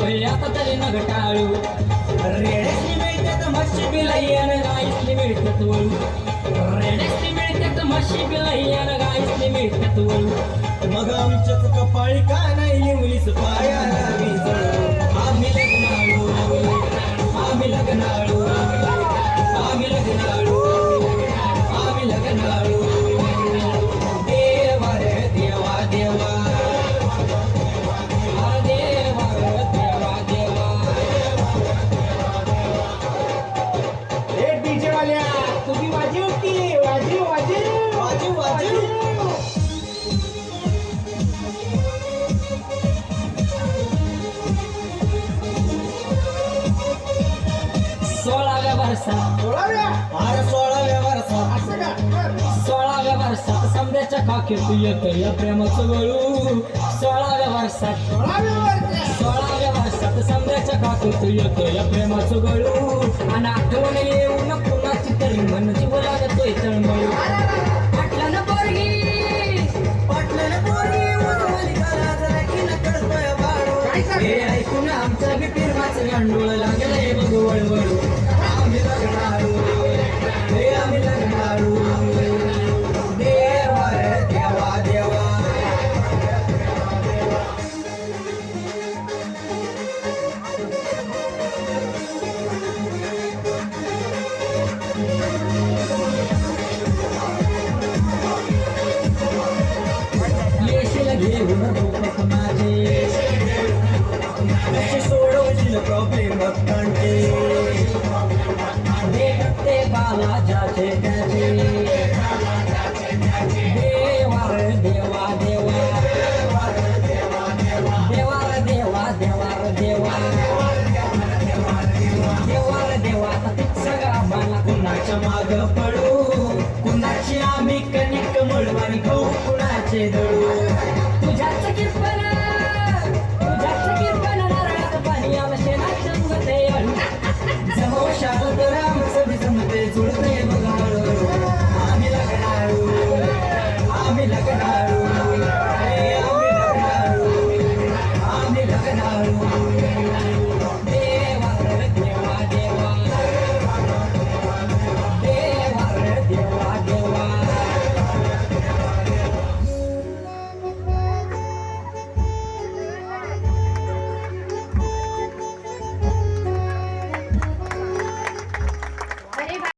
वय आता तरी नग टाळू रेड्यासनी मिळतात म्हशी बिलाईन गाईसनी मिळतात वळू रेड्यासनी मिळतात म्हशी बिलाईन गाईसनी मिळतात वळू मग आमच्याच कपाळी का नाही इंग्लिश पायाला मी जळू आम्ही लग्नाळू आम्ही लग्नाळू आम्ही लग्नाळू आम्ही लग्नाळू देवा रे देवा देवा देवा देवा देवा ए डीजे वाल्या तुम्ही वाजव की वाजव वाजव वाजू वाजू सोळाव्या वर्षात सोळाव्या फार 16व्या वर्षात असं का बरं. 16व्या वर्षात समद्याच्या काखेत येतं या प्रेमाचं गळू 16व्या वर्षात सोळाव्या वर्षात 16व्या वर्षात समद्याच्या काखेत येतं या प्रेमाचं गळू आणि आठवण येऊन कुणाची तरी मनची बोलागतोय तळमळू आठला ना पोरगी पाटलं पोरी उजवली करा जरा की नकळतोय बाळू काय सांगते? हे ऐकून आमचं बी पिरमाचं गांडूळ लागलंय बघू वळवळू आम्ही लग्नाळू हे आम्ही लग्नाळू देवा रे देवा देवा येशील घेऊन रूपक माझे कशी सोडवशील प्रॉब्लेम भक्तांचे देखते बाला जाचे त्याचे